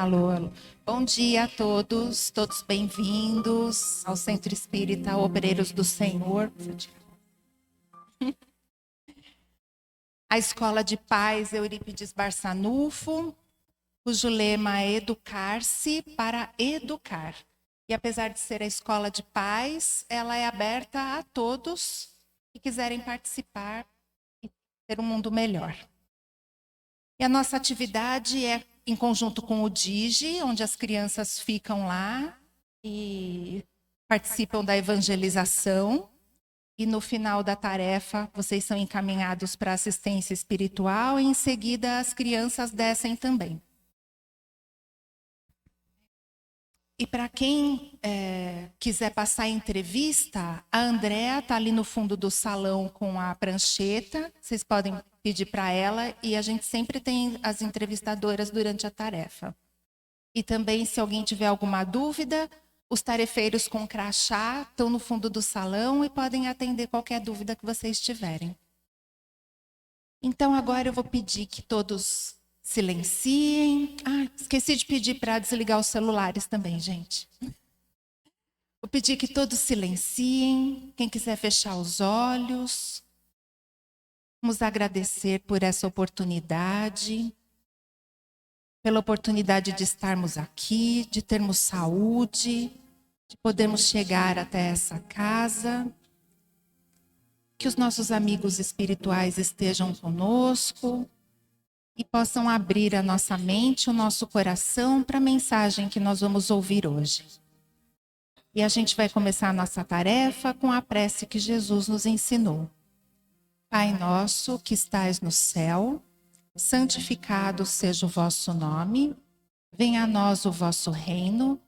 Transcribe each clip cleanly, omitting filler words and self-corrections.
Alô, alô. Bom dia a todos, todos bem-vindos ao Centro Espírita Obreiros do Senhor. A Escola de Paz Eurípides Barçanufo, cujo lema é educar-se para educar. E apesar de ser a Escola de Paz, ela é aberta a todos que quiserem participar e ter um mundo melhor. E a nossa atividade é em conjunto com o DIGI, onde as crianças ficam lá e participam da evangelização. E no final da tarefa, vocês são encaminhados para assistência espiritual e em seguida as crianças descem também. E para quem quiser passar a entrevista, a Andréa está ali no fundo do salão com a prancheta. Vocês podem pedir para ela e a gente sempre tem as entrevistadoras durante a tarefa. E também, se alguém tiver alguma dúvida, os tarefeiros com crachá estão no fundo do salão e podem atender qualquer dúvida que vocês tiverem. Então, agora eu vou pedir que todos silenciem. Esqueci de pedir para desligar os celulares também, gente. Vou pedir que todos silenciem. Quem quiser fechar os olhos. Vamos agradecer por essa oportunidade, pela oportunidade de estarmos aqui, de termos saúde, de podermos chegar até essa casa. Que os nossos amigos espirituais estejam conosco e possam abrir a nossa mente, o nosso coração para a mensagem que nós vamos ouvir hoje. E a gente vai começar a nossa tarefa com a prece que Jesus nos ensinou. Pai nosso que estais no céu, santificado seja o vosso nome, venha a nós o vosso reino,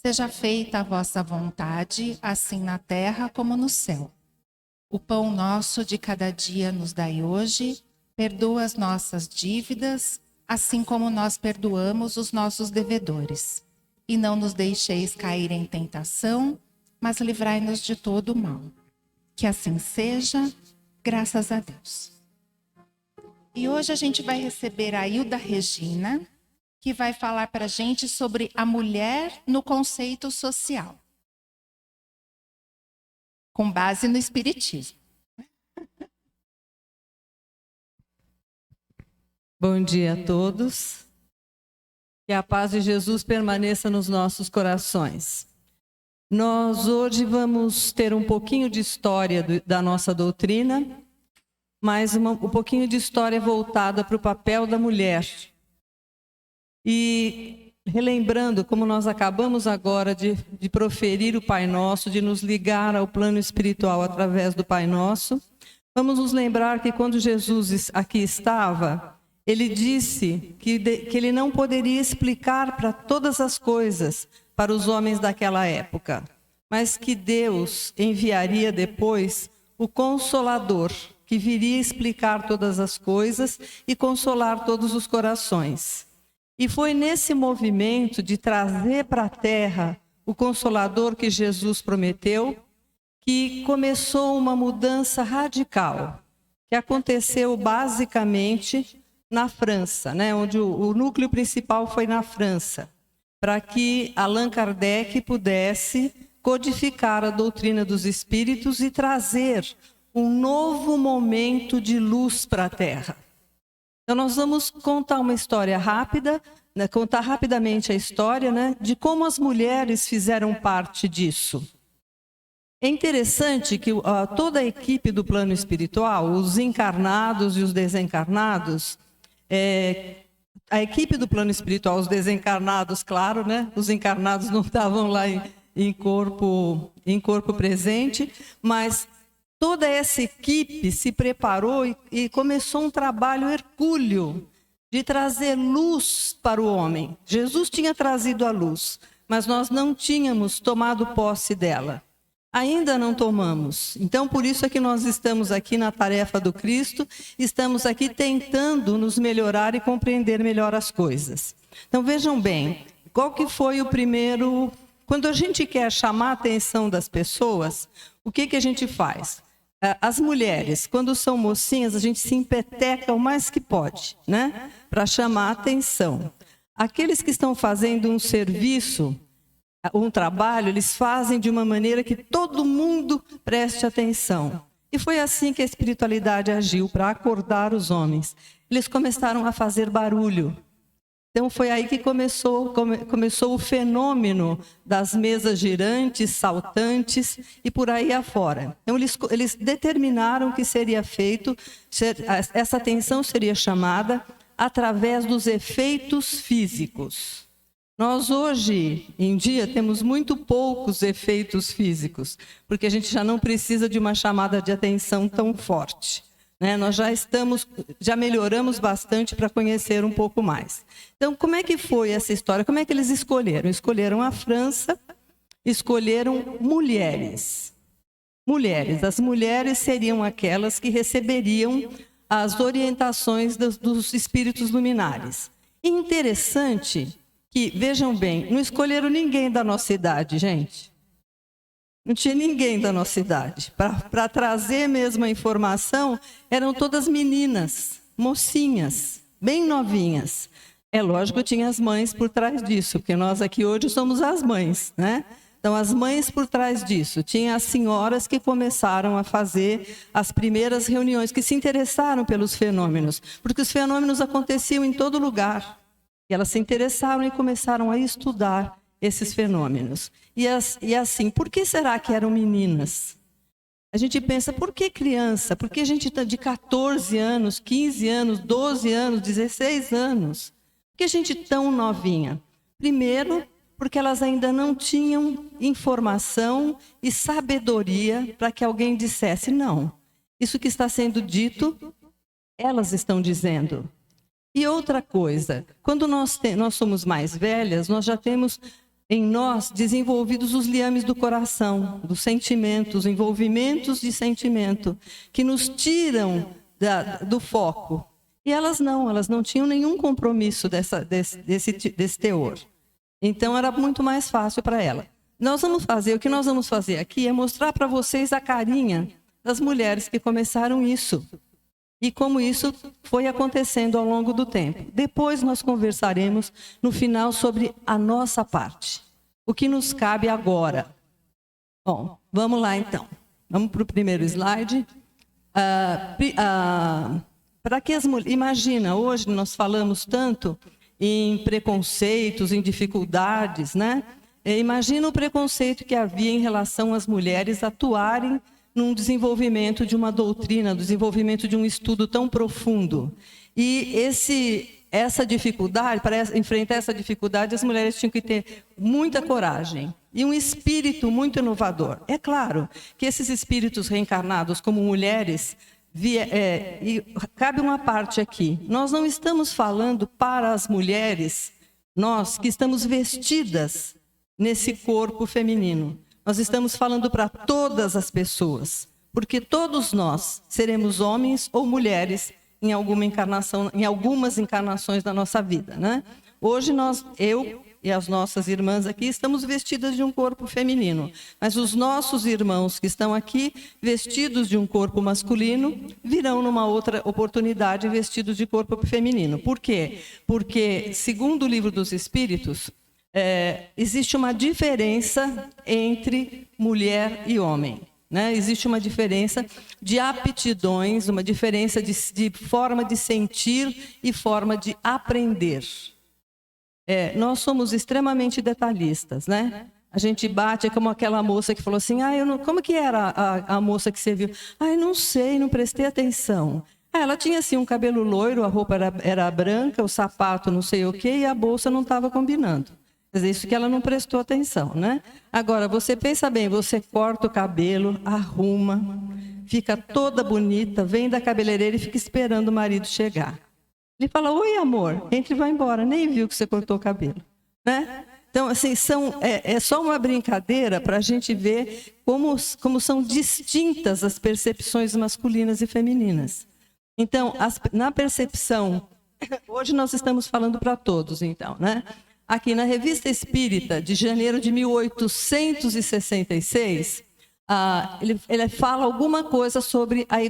seja feita a vossa vontade, assim na terra como no céu. O pão nosso de cada dia nos dai hoje, perdoa as nossas dívidas, assim como nós perdoamos os nossos devedores. E não nos deixeis cair em tentação, mas livrai-nos de todo o mal. Que assim seja, graças a Deus. E hoje a gente vai receber a Hilda Regina, que vai falar para a gente sobre a mulher no conceito social, com base no Espiritismo. Bom dia a todos. Que a paz de Jesus permaneça nos nossos corações. Nós hoje vamos ter um pouquinho de história da nossa doutrina, mas um pouquinho de história voltada para o papel da mulher. E relembrando, como nós acabamos agora de proferir o Pai Nosso, de nos ligar ao plano espiritual através do Pai Nosso, vamos nos lembrar que quando Jesus aqui estava, ele disse que ele não poderia explicar para todas as coisas para os homens daquela época, mas que Deus enviaria depois o Consolador, que viria explicar todas as coisas e consolar todos os corações. E foi nesse movimento de trazer para a terra o Consolador que Jesus prometeu, que começou uma mudança radical, que aconteceu basicamente na França, né, onde o núcleo principal foi na França, para que Allan Kardec pudesse codificar a doutrina dos espíritos e trazer um novo momento de luz para a Terra. Então nós vamos contar uma história rápida, né, contar rapidamente a história, né, de como as mulheres fizeram parte disso. É interessante que toda a equipe do plano espiritual, os encarnados e os desencarnados, a equipe do plano espiritual, os desencarnados, claro, né? Os encarnados não estavam lá em corpo presente, mas toda essa equipe se preparou e começou um trabalho hercúleo de trazer luz para o homem. Jesus tinha trazido a luz, mas nós não tínhamos tomado posse dela. Ainda não tomamos. Então, por isso é que nós estamos aqui na tarefa do Cristo, estamos aqui tentando nos melhorar e compreender melhor as coisas. Então, vejam bem, qual que foi o primeiro... Quando a gente quer chamar a atenção das pessoas, o que a gente faz? As mulheres, quando são mocinhas, a gente se empeteca o mais que pode, né? Para chamar a atenção. aqueles que estão fazendo um serviço, um trabalho, eles fazem de uma maneira que todo mundo preste atenção. E foi assim que a espiritualidade agiu para acordar os homens. Eles começaram a fazer barulho. Então foi aí que começou o fenômeno das mesas girantes, saltantes e por aí afora. Então eles determinaram que seria feito, essa atenção seria chamada através dos efeitos físicos. Nós hoje em dia temos muito poucos efeitos físicos, porque a gente já não precisa de uma chamada de atenção tão forte. Nós já melhoramos bastante para conhecer um pouco mais. Então, como é que foi essa história? Como é que eles escolheram? Escolheram a França, escolheram mulheres. As mulheres seriam aquelas que receberiam as orientações dos espíritos luminares. Interessante que, vejam bem, não escolheram ninguém da nossa idade, gente. Não tinha ninguém da nossa idade. Para trazer mesmo a informação, eram todas meninas, mocinhas, bem novinhas. É lógico que tinha as mães por trás disso, porque nós aqui hoje somos as mães, né? Então, as mães por trás disso. Tinha as senhoras que começaram a fazer as primeiras reuniões, que se interessaram pelos fenômenos, porque os fenômenos aconteciam em todo lugar. E elas se interessaram e começaram a estudar esses fenômenos. E assim, por que será que eram meninas? A gente pensa, por que criança? Por que gente de 14 anos, 15 anos, 12 anos, 16 anos? Por que gente tão novinha? Primeiro, porque elas ainda não tinham informação e sabedoria para que alguém dissesse, não, isso que está sendo dito, elas estão dizendo. E outra coisa, quando nós somos mais velhas, nós já temos em nós desenvolvidos os liames do coração, dos sentimentos, envolvimentos de sentimento, que nos tiram do foco. E elas não tinham nenhum compromisso desse teor. Então era muito mais fácil para ela. O que nós vamos fazer aqui é mostrar para vocês a carinha das mulheres que começaram isso. E como isso foi acontecendo ao longo do tempo. Depois nós conversaremos no final sobre a nossa parte. O que nos cabe agora. Bom, vamos lá então. Vamos para o primeiro slide. Para que as mulheres... Imagina, hoje nós falamos tanto em preconceitos, em dificuldades, né? Imagina o preconceito que havia em relação às mulheres atuarem num desenvolvimento de uma doutrina, desenvolvimento de um estudo tão profundo. E essa dificuldade, para enfrentar essa dificuldade, as mulheres tinham que ter muita coragem e um espírito muito inovador. É claro que esses espíritos reencarnados como mulheres, e cabe uma parte aqui, nós não estamos falando para as mulheres, nós que estamos vestidas nesse corpo feminino. Nós estamos falando para todas as pessoas, porque todos nós seremos homens ou mulheres em algumas encarnações da nossa vida, né? Hoje eu e as nossas irmãs aqui estamos vestidas de um corpo feminino, mas os nossos irmãos que estão aqui vestidos de um corpo masculino virão numa outra oportunidade vestidos de corpo feminino. Por quê? Porque, segundo o Livro dos Espíritos, existe uma diferença entre mulher e homem, né? Existe uma diferença de aptidões, uma diferença de forma de sentir e forma de aprender. Nós somos extremamente detalhistas, né? A gente bate, é como aquela moça que falou assim, como que era a moça que você viu? Não sei, não prestei atenção. Ela tinha assim um cabelo loiro, a roupa era branca, o sapato não sei o quê, e a bolsa não estava combinando. Quer dizer, isso que ela não prestou atenção, né? Agora, você pensa bem, você corta o cabelo, arruma, fica toda bonita, vem da cabeleireira e fica esperando o marido chegar. Ele fala, oi amor, entra e vai embora, nem viu que você cortou o cabelo, né? Então, assim, é só uma brincadeira para a gente ver como são distintas as percepções masculinas e femininas. Então, na percepção, hoje nós estamos falando para todos, então, né? Aqui na Revista Espírita, de janeiro de 1866, ele fala alguma coisa sobre a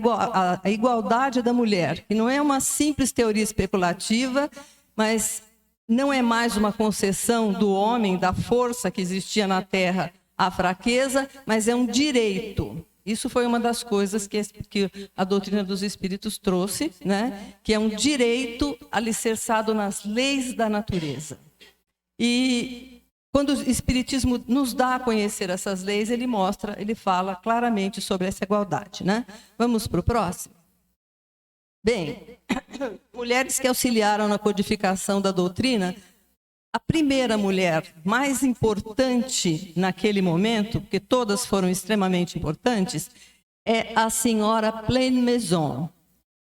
igualdade da mulher, que não é uma simples teoria especulativa, mas não é mais uma concessão do homem, da força que existia na terra, à fraqueza, mas é um direito. Isso foi uma das coisas que a doutrina dos espíritos trouxe, né? Que é um direito alicerçado nas leis da natureza. E quando o espiritismo nos dá a conhecer essas leis, ele fala claramente sobre essa igualdade, né? Vamos para o próximo? Bem, mulheres que auxiliaram na codificação da doutrina, a primeira mulher mais importante naquele momento, porque todas foram extremamente importantes, é a senhora Pleine Maison.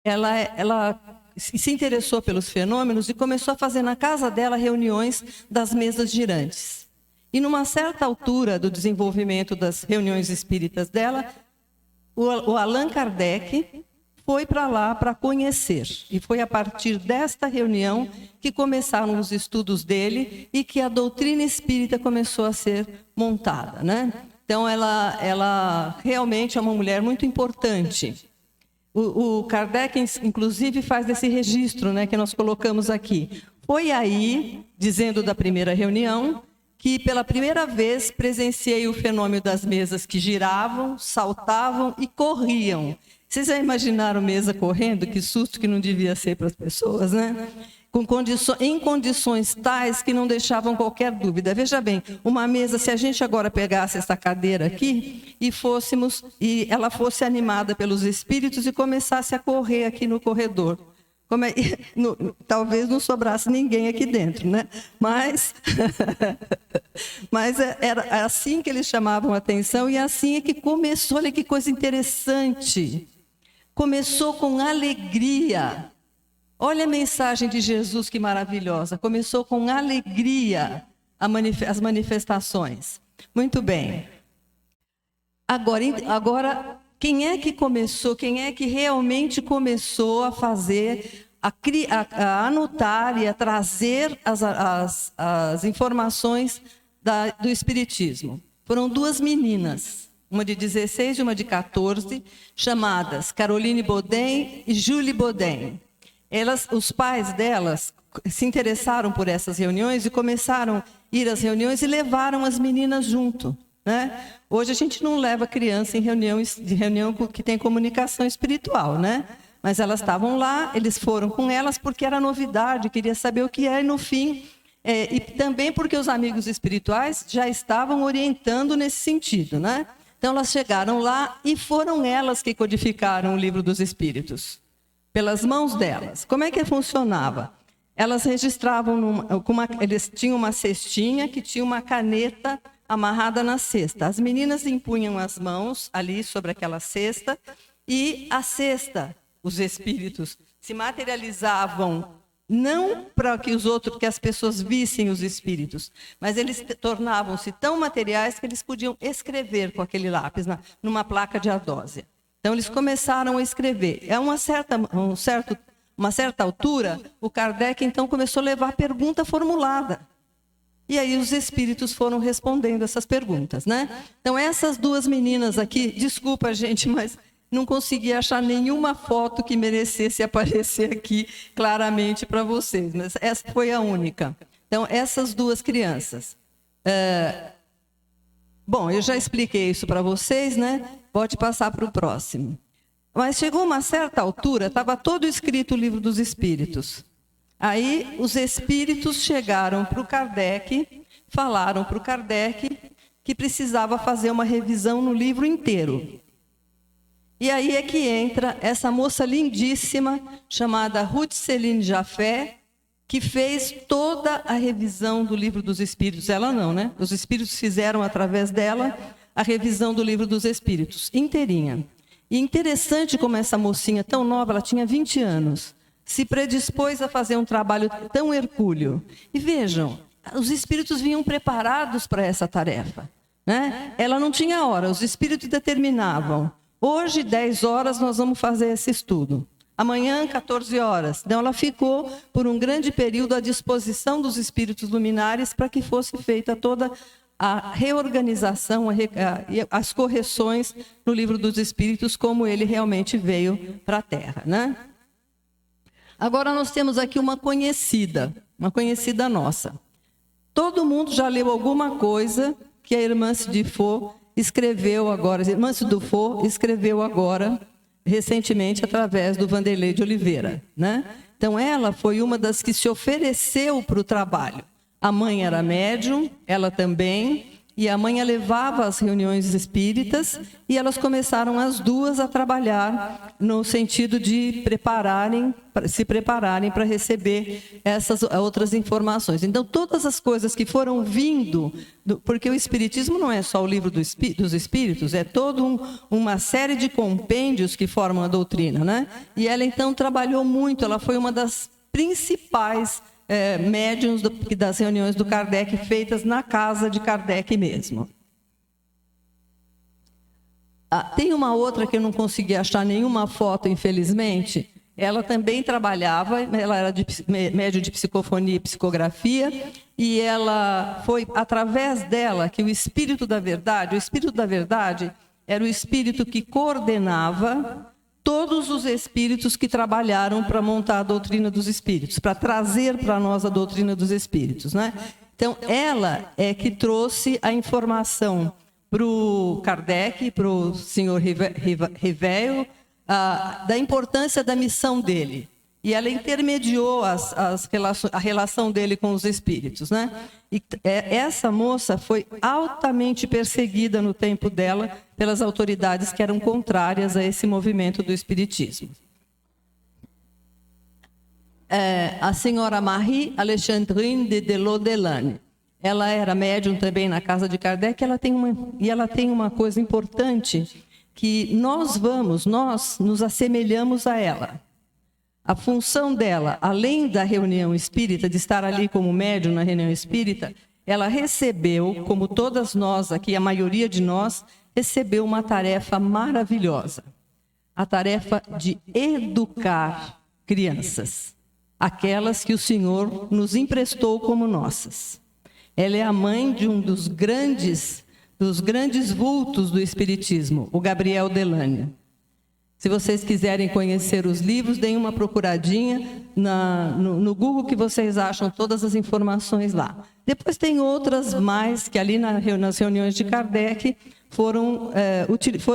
Ela se interessou pelos fenômenos e começou a fazer na casa dela reuniões das mesas girantes. E numa certa altura do desenvolvimento das reuniões espíritas dela, o Allan Kardec foi para lá para conhecer. E foi a partir desta reunião que começaram os estudos dele e que a doutrina espírita começou a ser montada, né? Então, ela realmente é uma mulher muito importante. O Kardec, inclusive, faz esse registro, né, que nós colocamos aqui. Foi aí, dizendo da primeira reunião, que pela primeira vez presenciei o fenômeno das mesas que giravam, saltavam e corriam. Vocês já imaginaram mesa correndo? Que susto que não devia ser para as pessoas, né? Em condições tais que não deixavam qualquer dúvida. Veja bem, uma mesa, se a gente agora pegasse essa cadeira aqui e ela fosse animada pelos espíritos e começasse a correr aqui no corredor. Talvez não sobrasse ninguém aqui dentro, né? Mas era assim que eles chamavam a atenção e assim é que começou. Olha que coisa interessante. Começou com alegria. Olha a mensagem de Jesus, que maravilhosa. Começou com alegria as manifestações. Muito bem. Agora, quem é que começou? Quem é que realmente começou a fazer, a anotar e a trazer as informações do Espiritismo? Foram duas meninas. Uma de 16 e uma de 14, chamadas Caroline Baudin e Julie Baudin. Os pais delas se interessaram por essas reuniões e começaram a ir às reuniões e levaram as meninas junto, né? Hoje a gente não leva criança em reunião que tem comunicação espiritual, né? Mas elas estavam lá, eles foram com elas porque era novidade, queria saber o que é, e no fim, e também porque os amigos espirituais já estavam orientando nesse sentido, né? Então, elas chegaram lá e foram elas que codificaram o Livro dos Espíritos, pelas mãos delas. Como é que funcionava? Elas registravam, eles tinham uma cestinha que tinha uma caneta amarrada na cesta. As meninas impunham as mãos ali sobre aquela cesta e a cesta, os espíritos, se materializavam não para que as pessoas vissem os espíritos, mas eles tornavam-se tão materiais que eles podiam escrever com aquele lápis numa placa de ardósia. Então, eles começaram a escrever. Uma certa altura, o Kardec, então, começou a levar pergunta formulada. E aí os espíritos foram respondendo essas perguntas, né? Então, essas duas meninas aqui, desculpa, gente, mas não consegui achar nenhuma foto que merecesse aparecer aqui claramente para vocês, mas essa foi a única. Então, essas duas crianças. Bom, eu já expliquei isso para vocês, né? Pode passar para o próximo. Mas chegou uma certa altura, estava todo escrito o Livro dos Espíritos. Aí os espíritos chegaram para o Kardec, falaram para o Kardec que precisava fazer uma revisão no livro inteiro. E aí é que entra essa moça lindíssima, chamada Ruth Céline Jaffé, que fez toda a revisão do Livro dos Espíritos. Ela não, né? Os espíritos fizeram, através dela, a revisão do Livro dos Espíritos, inteirinha. E interessante como essa mocinha tão nova, ela tinha 20 anos, se predispôs a fazer um trabalho tão hercúleo. E vejam, os espíritos vinham preparados para essa tarefa, né? Ela não tinha hora, os espíritos determinavam. Hoje, 10 horas, nós vamos fazer esse estudo. Amanhã, 14 horas. Então, ela ficou por um grande período à disposição dos espíritos luminares para que fosse feita toda a reorganização, as correções no Livro dos Espíritos, como ele realmente veio para a Terra, né? Agora, nós temos aqui uma conhecida, uma conhecida nossa. Todo mundo já leu alguma coisa que a irmã Dufour escreveu agora, a irmã Dufour escreveu agora, recentemente, através do Vanderlei de Oliveira, né? Então, ela foi uma das que se ofereceu para o trabalho. A mãe era médium, ela também, e a mãe a levava às reuniões espíritas, e elas começaram as duas a trabalhar no sentido de se prepararem para receber essas outras informações. Então, todas as coisas que foram vindo, porque o Espiritismo não é só o livro dos Espíritos, é toda uma série de compêndios que formam a doutrina, né? E ela, então, trabalhou muito, ela foi uma das principais médiuns das reuniões do Kardec feitas na casa de Kardec mesmo. Tem uma outra que eu não consegui achar nenhuma foto, infelizmente. Ela também trabalhava, ela era médium de psicofonia e psicografia, e ela foi através dela que o Espírito da Verdade era o Espírito que coordenava todos os espíritos que trabalharam para montar a doutrina dos espíritos, para trazer para nós a doutrina dos espíritos, né? Então, ela é que trouxe a informação para o Kardec, para o senhor Riveio, da importância da missão dele. E ela intermediou a relação dele com os espíritos, né? E essa moça foi altamente perseguida no tempo dela pelas autoridades que eram contrárias a esse movimento do espiritismo. A senhora Marie Alexandrine de Delot-Delaune. Ela era médium também na casa de Kardec, e ela tem uma coisa importante, que nós nos assemelhamos a ela. A função dela, além da reunião espírita, de estar ali como médium na reunião espírita, ela recebeu, como todas nós aqui, a maioria de nós, recebeu uma tarefa maravilhosa. A tarefa de educar crianças, aquelas que o Senhor nos emprestou como nossas. Ela é a mãe de um dos grandes vultos do Espiritismo, o Gabriel Delaune. Se vocês quiserem conhecer os livros, deem uma procuradinha no Google, que vocês acham todas as informações lá. Depois tem outras mais que ali nas reuniões de Kardec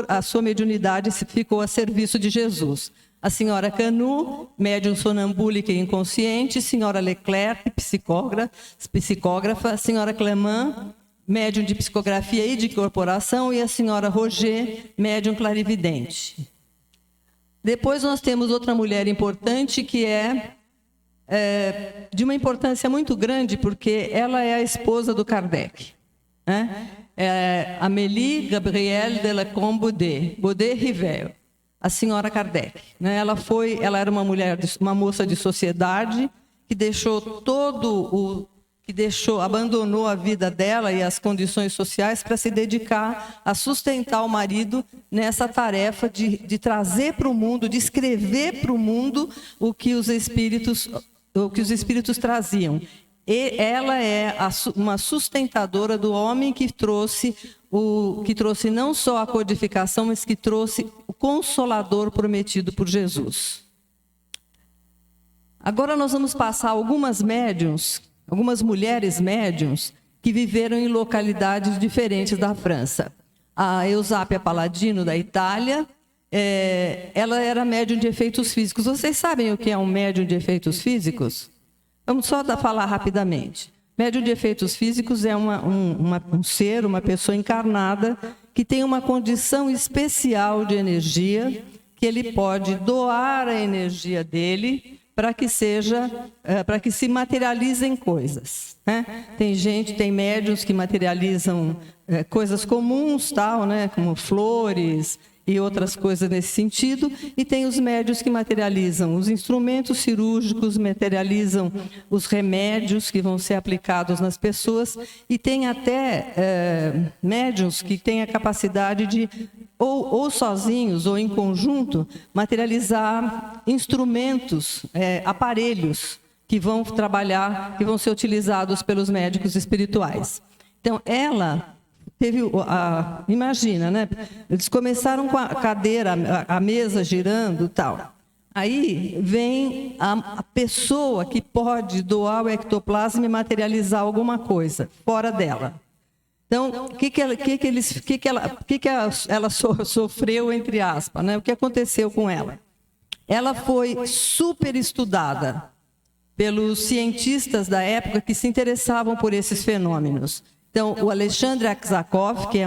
a sua mediunidade ficou a serviço de Jesus. A senhora Canu, médium sonambúlica e inconsciente, senhora Leclerc, psicógrafa, a senhora Clement, médium de psicografia e de incorporação, e a senhora Roger, médium clarividente. Depois nós temos outra mulher importante que é de uma importância muito grande, porque ela é a esposa do Kardec, né? Amélie Gabrielle de Lacombe Baudet-Riveil, a senhora Kardec, né? Ela era uma moça de sociedade que abandonou a vida dela e as condições sociais para se dedicar a sustentar o marido nessa tarefa de trazer para o mundo, de escrever para o mundo o que os espíritos traziam. E ela é uma sustentadora do homem que trouxe não só a codificação, mas que trouxe o consolador prometido por Jesus. Agora nós vamos passar algumas mulheres médiuns que viveram em localidades diferentes da França. A Eusápia Paladino, da Itália, ela era médium de efeitos físicos. Vocês sabem o que é um médium de efeitos físicos? Vamos só falar rapidamente. Médium de efeitos físicos é um ser, uma pessoa encarnada, que tem uma condição especial de energia, que ele pode doar a energia dele para que se materializem coisas, né? Tem médiuns que materializam coisas comuns, tal, né? Como flores e outras coisas nesse sentido, e tem os médiuns que materializam os instrumentos cirúrgicos, materializam os remédios que vão ser aplicados nas pessoas, e tem até médiuns que têm a capacidade de, ou sozinhos ou em conjunto, materializar instrumentos, aparelhos que vão trabalhar, que vão ser utilizados pelos médicos espirituais. Então, ela imagina, né? Eles começaram com a cadeira, a mesa girando e tal. Aí vem a pessoa que pode doar o ectoplasma e materializar alguma coisa fora dela. Então, o que ela sofreu, entre aspas, né? O que aconteceu com ela? Ela foi super estudada pelos cientistas da época que se interessavam por esses fenômenos. Então, o Alexandre Aksakov, que é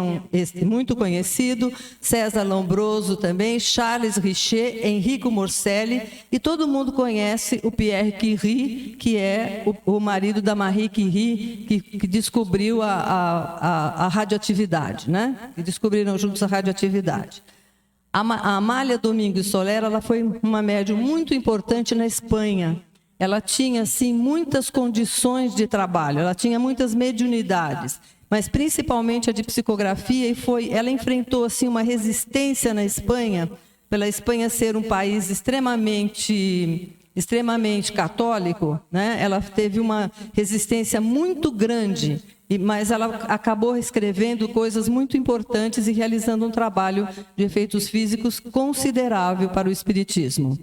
muito conhecido, César Lombroso também, Charles Richer, Enrico Morselli, e todo mundo conhece o Pierre Curie, que é o marido da Marie Curie, que descobriu a radioatividade, né? Que descobriram juntos a radioatividade. A Amália Domingues Soler, ela foi uma médium muito importante na Espanha. Ela tinha, assim, muitas condições de trabalho, ela tinha muitas mediunidades, mas principalmente a de psicografia, e ela enfrentou, assim, uma resistência na Espanha, pela Espanha ser um país extremamente católico, né? Ela teve uma resistência muito grande, mas ela acabou escrevendo coisas muito importantes e realizando um trabalho de efeitos físicos considerável para o espiritismo.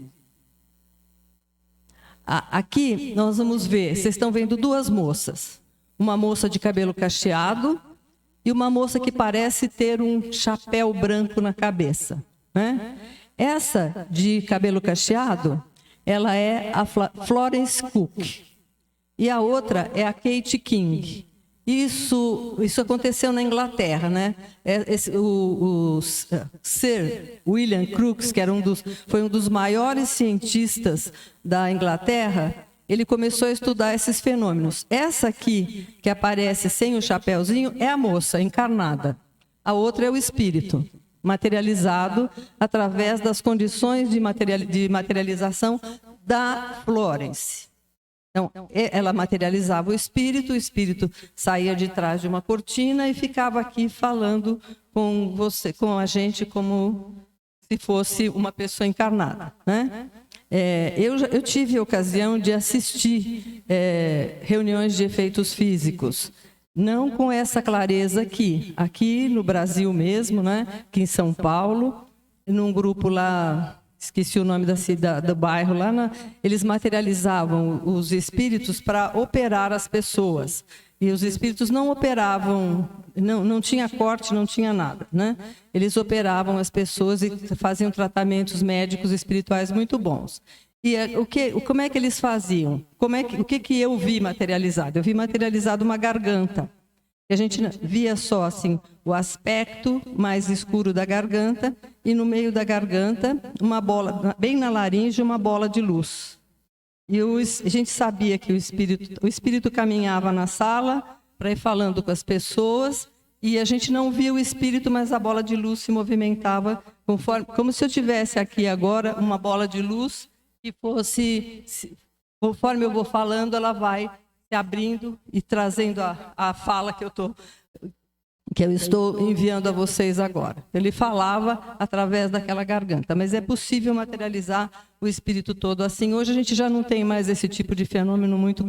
Aqui nós vamos ver, vocês estão vendo duas moças. Uma moça de cabelo cacheado e uma moça que parece ter um chapéu branco na cabeça, né? Essa de cabelo cacheado, ela é a Florence Cook. E a outra é a Kate King. Isso aconteceu na Inglaterra, né? O Sir William Crookes, que foi um dos maiores cientistas da Inglaterra, ele começou a estudar esses fenômenos. Essa aqui, que aparece sem o chapéuzinho, é a moça encarnada. A outra é o espírito, materializado através das condições de materialização da Florence. Então, ela materializava o espírito saía de trás de uma cortina e ficava aqui falando com a gente como se fosse uma pessoa encarnada, né? Eu tive a ocasião de assistir reuniões de efeitos físicos, não com essa clareza aqui no Brasil mesmo, né? Aqui em São Paulo, num grupo lá... Esqueci o nome do bairro lá. Eles materializavam os espíritos para operar as pessoas. E os espíritos não operavam, não tinha corte, não tinha nada, né? Eles operavam as pessoas e faziam tratamentos médicos espirituais muito bons. E como é que eles faziam? O que eu vi materializado? Eu vi materializado uma garganta. A gente via só assim o aspecto mais escuro da garganta e no meio da garganta uma bola, bem na laringe, uma bola de luz. E a gente sabia que o espírito caminhava na sala para ir falando com as pessoas e a gente não via o espírito, mas a bola de luz se movimentava como se eu tivesse aqui agora uma bola de luz que fosse, conforme eu vou falando, ela vai se abrindo e trazendo a fala que eu estou enviando a vocês agora. Ele falava através daquela garganta, mas é possível materializar o espírito todo assim. Hoje a gente já não tem mais esse tipo de fenômeno muito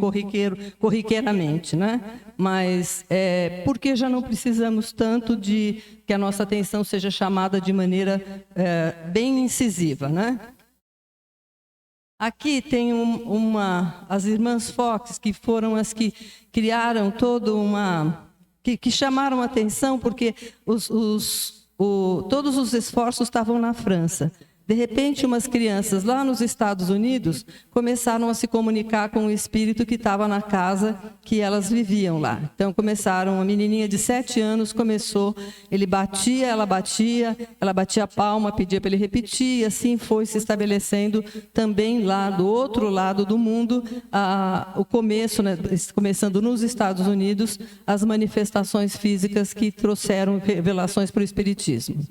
corriqueiramente, né? Mas porque já não precisamos tanto de que a nossa atenção seja chamada de maneira bem incisiva, né? Aqui tem as irmãs Fox, que foram as que criaram toda que chamaram a atenção, porque todos os esforços estavam na França. De repente, umas crianças lá nos Estados Unidos começaram a se comunicar com o espírito que estava na casa que elas viviam lá. Então, uma menininha de 7 anos começou, ele batia, ela batia a palma, pedia para ele repetir, e assim foi se estabelecendo também lá do outro lado do mundo, o começo, né, começando nos Estados Unidos, as manifestações físicas que trouxeram revelações para o espiritismo.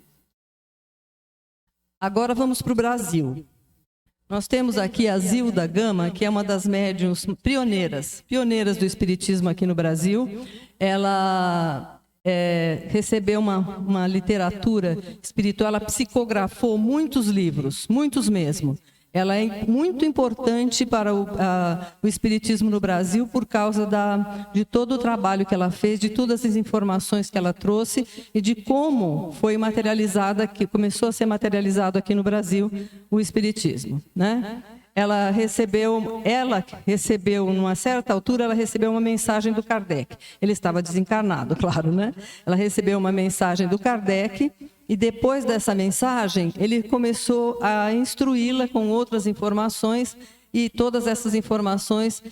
Agora vamos para o Brasil. Nós temos aqui a Zilda Gama, que é uma das médiuns pioneiras do espiritismo aqui no Brasil. Ela recebeu uma literatura espiritual, ela psicografou muitos livros, muitos mesmo. ela é muito importante para o Espiritismo no Brasil por causa de todo o trabalho que ela fez, de todas as informações que ela trouxe e de como foi materializada, que começou a ser materializado aqui no Brasil o Espiritismo, né? Ela recebeu, numa certa altura, ela recebeu uma mensagem do Kardec. Ele estava desencarnado, claro, né? Ela recebeu uma mensagem do Kardec e depois dessa mensagem, ele começou a instruí-la com outras informações e todas essas informações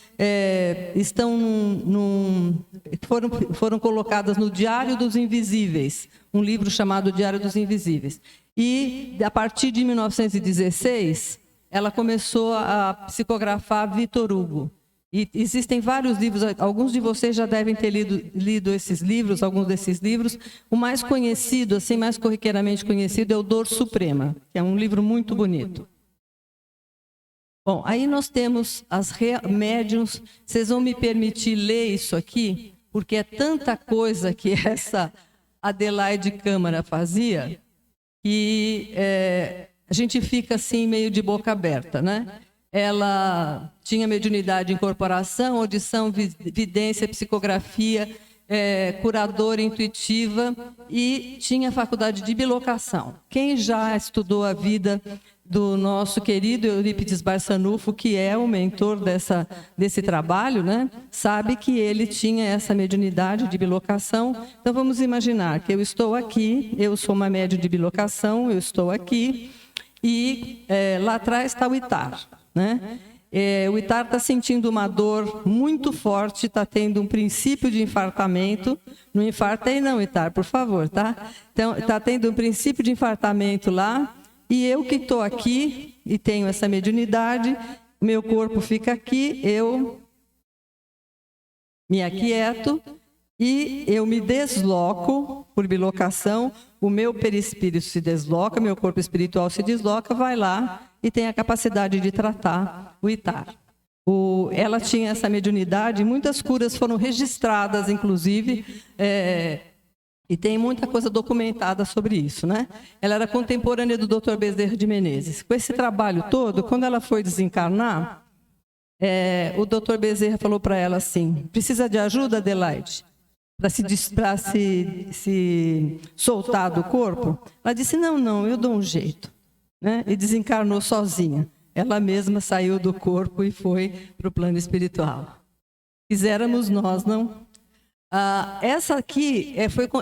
foram colocadas no Diário dos Invisíveis, um livro chamado Diário dos Invisíveis. E, a partir de 1916... ela começou a psicografar Victor Hugo. E existem vários livros, alguns de vocês já devem ter lido esses livros, alguns desses livros. O mais conhecido, assim, mais corriqueiramente conhecido, é o Dor Suprema, que é um livro muito bonito. Bom, aí nós temos as médiuns. Vocês vão me permitir ler isso aqui, porque é tanta coisa que essa Adelaide Câmara fazia, que... a gente fica assim meio de boca aberta, né? Ela tinha mediunidade, incorporação, audição, vidência, psicografia, curadora intuitiva e tinha faculdade de bilocação. Quem já estudou a vida do nosso querido Eurípides Barçanufo, que é o mentor desse trabalho, né? Sabe que ele tinha essa mediunidade de bilocação. Então vamos imaginar que eu estou aqui, eu sou uma médium de bilocação, eu estou aqui. E lá atrás está o Itar, né? O Itar está sentindo uma dor muito forte, está tendo um princípio de infartamento. Não infartei não, Itar, por favor, tá? Então, está tendo um princípio de infartamento lá. E eu que estou aqui e tenho essa mediunidade, meu corpo fica aqui, eu me aquieto e eu me desloco por bilocação. O meu perispírito se desloca, meu corpo espiritual se desloca, vai lá e tem a capacidade de tratar o Itar. Ela tinha essa mediunidade, muitas curas foram registradas, inclusive, e tem muita coisa documentada sobre isso, né? Ela era contemporânea do Dr. Bezerra de Menezes. Com esse trabalho todo, quando ela foi desencarnar, o Dr. Bezerra falou para ela assim: precisa de ajuda, Adelaide? Para se soltar do corpo? Ela disse, não, eu dou um jeito, né? E desencarnou sozinha. Ela mesma saiu do corpo e foi para o plano espiritual. Quiséramos nós, não? Essa aqui,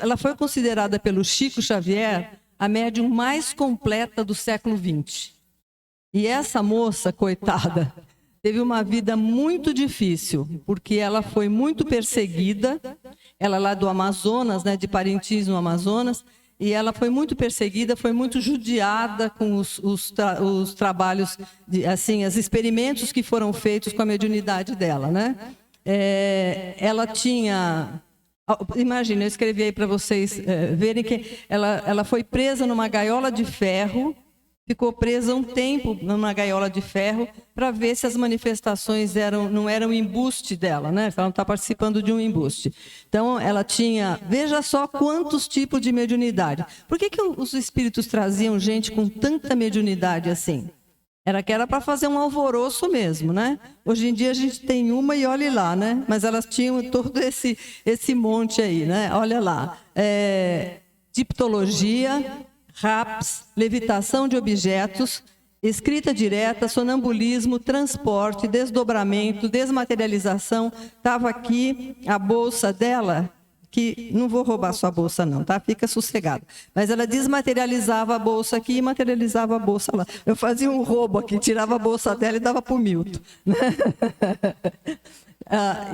ela foi considerada pelo Chico Xavier a médium mais completa do século XX. E essa moça, coitada, teve uma vida muito difícil, porque ela foi muito perseguida. Ela lá do Amazonas, né, de Parintins, no Amazonas, e ela foi muito perseguida, foi muito judiada com os trabalhos, assim, os experimentos que foram feitos com a mediunidade dela, né? Ela tinha... Imagina, eu escrevi aí para vocês verem que ela foi presa numa gaiola de ferro, ficou presa um tempo numa gaiola de ferro para ver se as manifestações não eram embuste dela, né? Ela não está participando de um embuste. Então, ela tinha... Veja só quantos tipos de mediunidade. Por que os espíritos traziam gente com tanta mediunidade assim? Era para fazer um alvoroço mesmo, né? Hoje em dia a gente tem uma e olhe lá, né? Mas elas tinham todo esse monte aí, né? Olha lá. Diptologia, RAPS, levitação de objetos, escrita direta, sonambulismo, transporte, desdobramento, desmaterialização. Estava aqui a bolsa dela, que não vou roubar sua bolsa não, tá? Fica sossegado. Mas ela desmaterializava a bolsa aqui e materializava a bolsa lá. Eu fazia um roubo aqui, tirava a bolsa dela e dava para o Milton.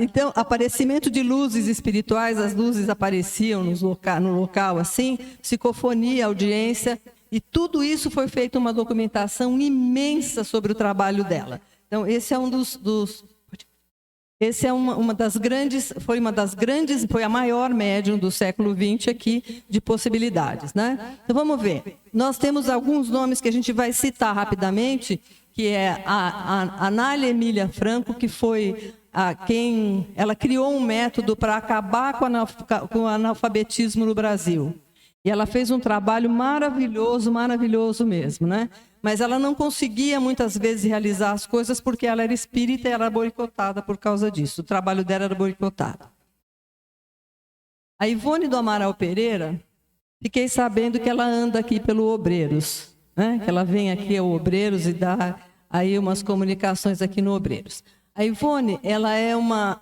Então, aparecimento de luzes espirituais, as luzes apareciam no local assim, psicofonia, audiência, e tudo isso foi feita uma documentação imensa sobre o trabalho dela. Então, esse é uma das grandes, foi a maior médium do século XX aqui de possibilidades, né? Então, vamos ver. Nós temos alguns nomes que a gente vai citar rapidamente, que é a Anália Emília Franco, que foi ela criou um método para acabar com o analfabetismo no Brasil. E ela fez um trabalho maravilhoso, maravilhoso mesmo, né? Mas ela não conseguia muitas vezes realizar as coisas porque ela era espírita e era boicotada por causa disso. O trabalho dela era boicotado. A Ivone do Amaral Pereira, fiquei sabendo que ela anda aqui pelo Obreiros, né? Que ela vem aqui ao Obreiros e dá aí umas comunicações aqui no Obreiros. A Ivone, ela é uma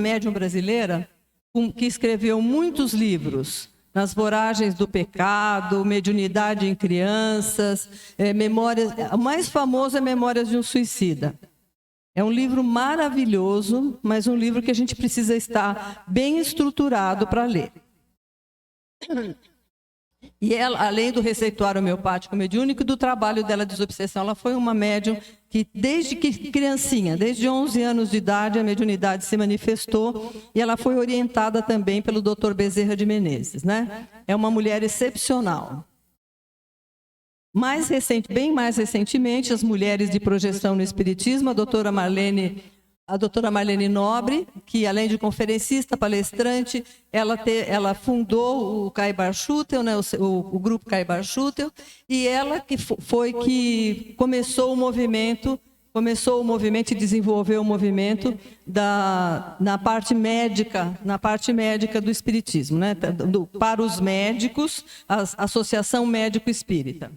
médium brasileira que escreveu muitos livros, Nas Voragens do Pecado, Mediunidade em Crianças, Memórias. O mais famoso é Memórias de um Suicida. É um livro maravilhoso, mas um livro que a gente precisa estar bem estruturado para ler. E ela, além do receituário homeopático mediúnico, do trabalho dela de desobsessão, ela foi uma médium que desde que criancinha, desde 11 anos de idade, a mediunidade se manifestou e ela foi orientada também pelo Dr. Bezerra de Menezes, né? É uma mulher excepcional. Bem mais recentemente, as mulheres de projeção no Espiritismo, a doutora Marlene Nobre, que além de conferencista, palestrante, ela fundou o Caibar Schutel, né, o grupo Caibar Schutel, e ela que foi que começou o movimento e desenvolveu o movimento na parte médica do espiritismo, né, para os médicos, a Associação Médico Espírita.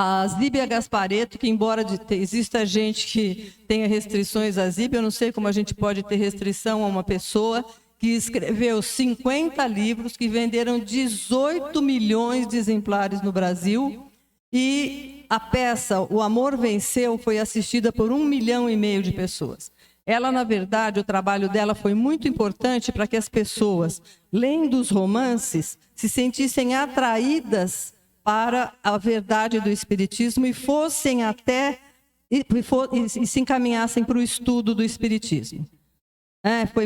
A Zíbia Gasparetto, que embora exista gente que tenha restrições à Zíbia, eu não sei como a gente pode ter restrição a uma pessoa que escreveu 50 livros, que venderam 18 milhões de exemplares no Brasil, e a peça O Amor Venceu foi assistida por 1,5 milhão de pessoas. Ela, na verdade, o trabalho dela foi muito importante para que as pessoas, lendo os romances, se sentissem atraídas para a verdade do Espiritismo e fossem até e se encaminhassem para o estudo do Espiritismo.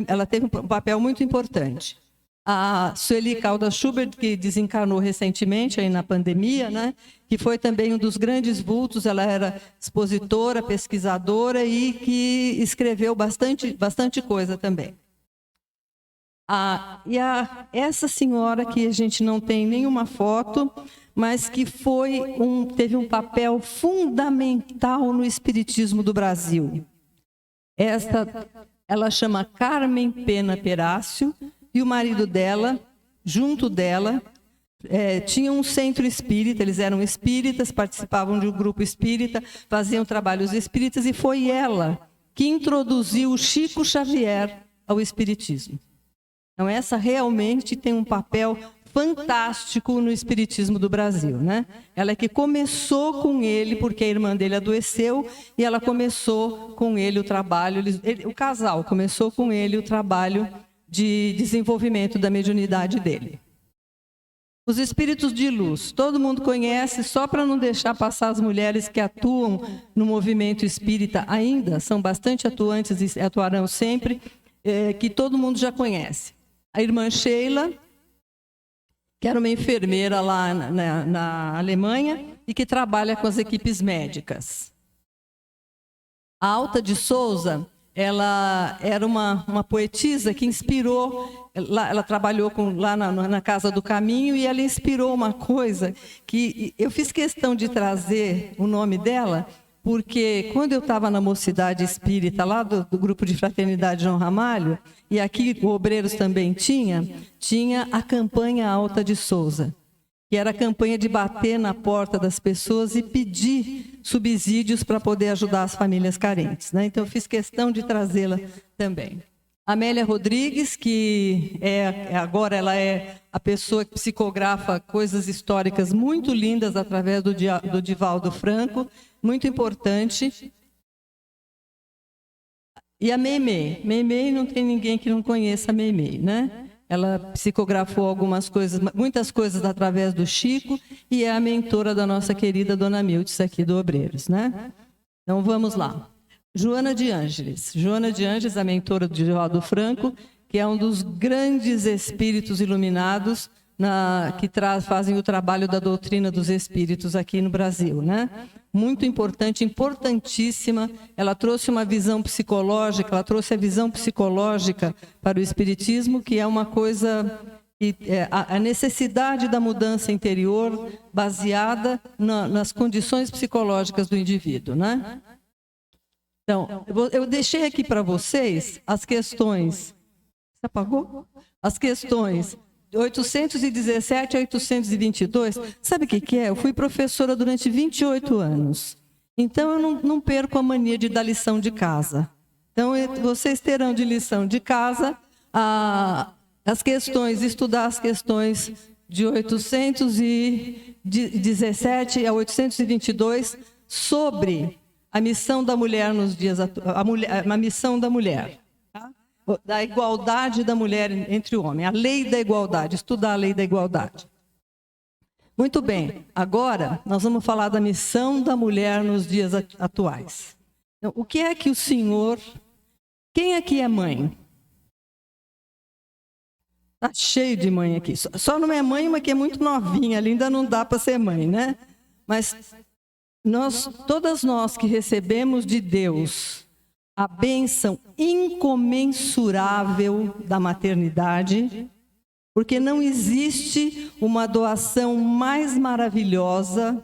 Ela teve um papel muito importante. A Sueli Caldas Schubert, que desencarnou recentemente aí na pandemia, né, que foi também um dos grandes vultos, ela era expositora, pesquisadora e que escreveu bastante coisa também. Essa senhora que a gente não tem nenhuma foto, mas que teve um papel fundamental no espiritismo do Brasil. Ela chama Carmen Pena Perácio, e o marido dela, junto dela, tinha um centro espírita, eles eram espíritas, participavam de um grupo espírita, faziam trabalhos espíritas, e foi ela que introduziu o Chico Xavier ao espiritismo. Então, essa realmente tem um papel fantástico no espiritismo do Brasil, né? Ela é que começou com ele, porque a irmã dele adoeceu, e ela começou com ele o trabalho, o casal começou com ele o trabalho de desenvolvimento da mediunidade dele. Os espíritos de luz, todo mundo conhece, só para não deixar passar as mulheres que atuam no movimento espírita ainda, são bastante atuantes e atuarão sempre, que todo mundo já conhece. A irmã Sheila, que era uma enfermeira lá na Alemanha e que trabalha com as equipes médicas. A Alta de Souza, ela era uma poetisa que inspirou, ela trabalhou lá na Casa do Caminho, e ela inspirou uma coisa que eu fiz questão de trazer o nome dela, porque quando eu estava na Mocidade Espírita, lá do grupo de Fraternidade João Ramalho, e aqui o Obreiros também tinha a campanha Alta de Souza, que era a campanha de bater na porta das pessoas e pedir subsídios para poder ajudar as famílias carentes, né? Então, eu fiz questão de trazê-la também. Amélia Rodrigues, que agora ela é a pessoa que psicografa coisas históricas muito lindas através do Divaldo Franco, muito importante. E a Meimei. Meimei, não tem ninguém que não conheça a Meimei, né? Ela psicografou algumas coisas, muitas coisas através do Chico, e é a mentora da nossa querida Dona Mildes aqui do Obreiros, né? Então vamos lá. Joana de Ângeles. Joana de Ângeles, a mentora do Divaldo Franco, que é um dos grandes espíritos iluminados que fazem o trabalho da doutrina dos espíritos aqui no Brasil, né? Muito importante, importantíssima. Ela trouxe uma visão psicológica, ela trouxe a visão psicológica para o espiritismo, que é uma coisa a necessidade da mudança interior baseada nas condições psicológicas do indivíduo, né? Então, eu deixei aqui para vocês as questões... Você apagou? As questões 817 a 822. Sabe o que é? Eu fui professora durante 28 anos. Então, eu não perco a mania de dar lição de casa. Então, vocês terão de lição de casa as questões, estudar as questões de 817 a 822 sobre a missão da mulher nos dias a missão da mulher, tá? Da igualdade da mulher entre o homem, a lei da igualdade, estudar a lei da igualdade. Muito bem, agora nós vamos falar da missão da mulher nos dias atuais. Então, o que é que o Senhor... Quem aqui é mãe? Está cheio de mãe aqui. Só não é mãe, uma que é muito novinha, ali ainda não dá para ser mãe, né? Mas todas nós que recebemos de Deus a bênção incomensurável da maternidade, porque não existe uma doação mais maravilhosa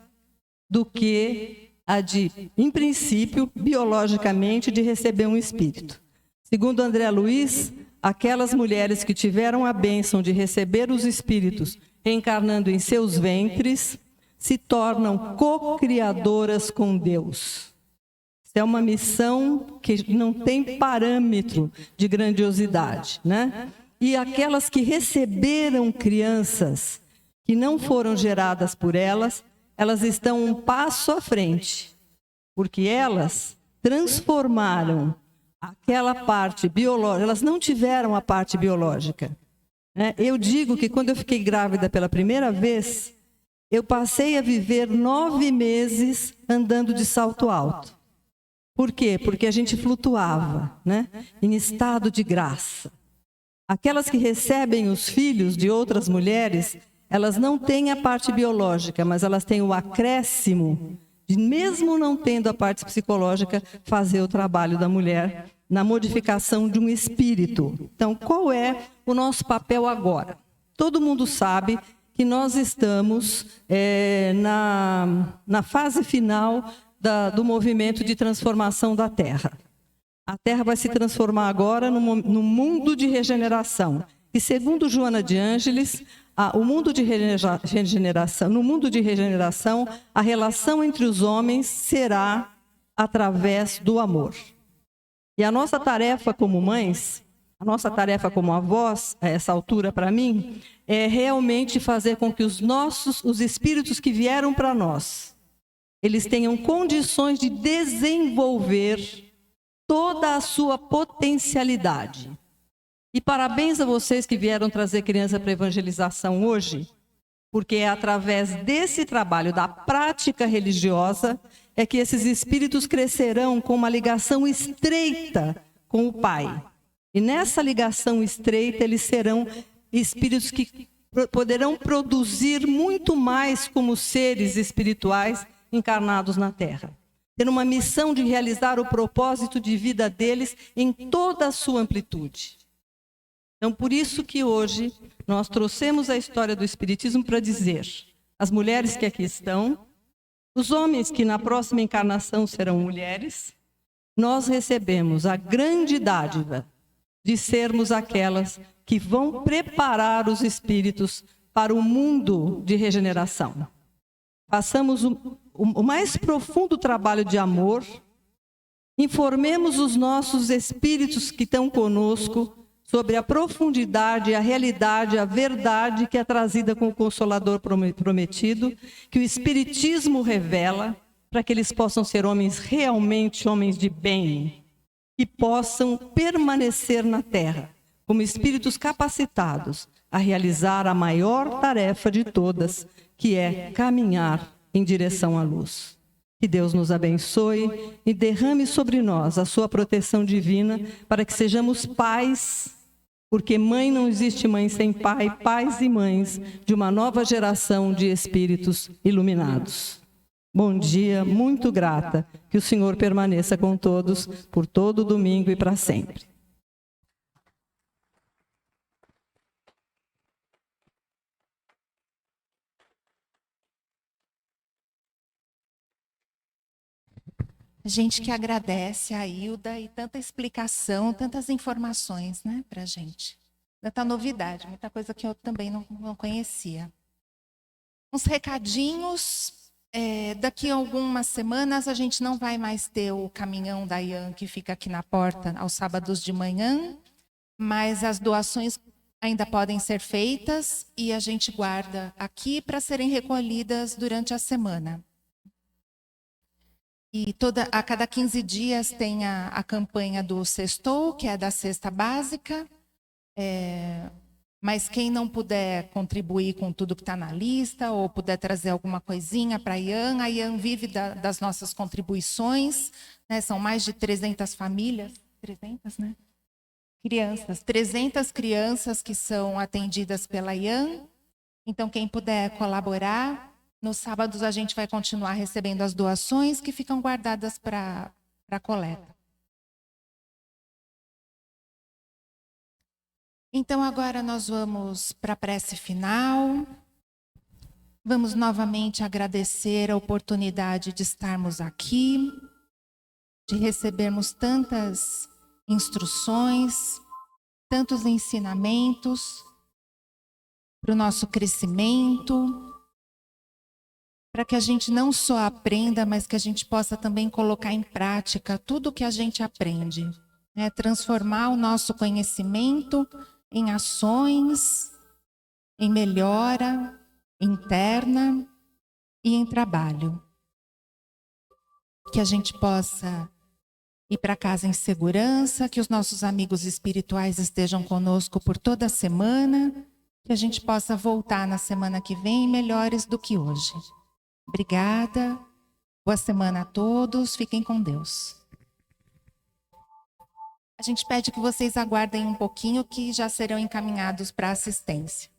do que a de, em princípio, biologicamente, de receber um espírito. Segundo André Luiz, aquelas mulheres que tiveram a bênção de receber os espíritos reencarnando em seus ventres, se tornam co-criadoras com Deus. Isso é uma missão que não tem parâmetro de grandiosidade, né? E aquelas que receberam crianças que não foram geradas por elas, elas estão um passo à frente, porque elas transformaram aquela parte biológica, elas não tiveram a parte biológica, né? Eu digo que quando eu fiquei grávida pela primeira vez, eu passei a viver 9 meses andando de salto alto. Por quê? Porque a gente flutuava, né? Em estado de graça. Aquelas que recebem os filhos de outras mulheres, elas não têm a parte biológica, mas elas têm o acréscimo de, mesmo não tendo a parte psicológica, fazer o trabalho da mulher na modificação de um espírito. Então, qual é o nosso papel agora? Todo mundo sabe que nós estamos na fase final do movimento de transformação da Terra. A Terra vai se transformar agora no mundo de regeneração. E segundo Joana de Ângeles, no mundo de regeneração, a relação entre os homens será através do amor. E a nossa tarefa como mães, a nossa tarefa como avós, a essa altura para mim, é realmente fazer com que os espíritos que vieram para nós, eles tenham condições de desenvolver toda a sua potencialidade. E parabéns a vocês que vieram trazer criança para evangelização hoje, porque é através desse trabalho, da prática religiosa, é que esses espíritos crescerão com uma ligação estreita com o Pai. E nessa ligação estreita, eles serão espíritos que poderão produzir muito mais como seres espirituais encarnados na Terra. Ter uma missão de realizar o propósito de vida deles em toda a sua amplitude. Então, por isso que hoje nós trouxemos a história do Espiritismo para dizer, as mulheres que aqui estão, os homens que na próxima encarnação serão mulheres, nós recebemos a grande dádiva de sermos aquelas que vão preparar os espíritos para o mundo de regeneração. Façamos o mais profundo trabalho de amor, informemos os nossos espíritos que estão conosco sobre a profundidade, a realidade, a verdade que é trazida com o Consolador prometido, que o Espiritismo revela, para que eles possam ser homens realmente homens de bem, que possam permanecer na Terra, como espíritos capacitados a realizar a maior tarefa de todas, que é caminhar em direção à luz. Que Deus nos abençoe e derrame sobre nós a sua proteção divina, para que sejamos pais, porque mãe não existe mãe sem pai, pais e mães de uma nova geração de espíritos iluminados. Bom dia, muito grata. Que o Senhor permaneça com todos por todo domingo e para sempre. A gente que agradece a Hilda e tanta explicação, tantas informações, né, para a gente. Tanta novidade, muita coisa que eu também não conhecia. Uns recadinhos. Daqui a algumas semanas a gente não vai mais ter o caminhão da IAN que fica aqui na porta aos sábados de manhã, mas as doações ainda podem ser feitas e a gente guarda aqui para serem recolhidas durante a semana. E a cada 15 dias tem a campanha do Sextou, que é da cesta básica. Mas quem não puder contribuir com tudo que está na lista ou puder trazer alguma coisinha para a IAN vive das nossas contribuições, né? São mais de 300 famílias, 300, né? Crianças, 300 crianças que são atendidas pela IAN. Então, quem puder colaborar, nos sábados a gente vai continuar recebendo as doações que ficam guardadas para a coleta. Então, agora nós vamos para a prece final. Vamos novamente agradecer a oportunidade de estarmos aqui, de recebermos tantas instruções, tantos ensinamentos para o nosso crescimento, para que a gente não só aprenda, mas que a gente possa também colocar em prática tudo o que a gente aprende. Transformar o nosso conhecimento em ações, em melhora interna e em trabalho. Que a gente possa ir para casa em segurança, que os nossos amigos espirituais estejam conosco por toda a semana, que a gente possa voltar na semana que vem melhores do que hoje. Obrigada, boa semana a todos, fiquem com Deus. A gente pede que vocês aguardem um pouquinho que já serão encaminhados para assistência.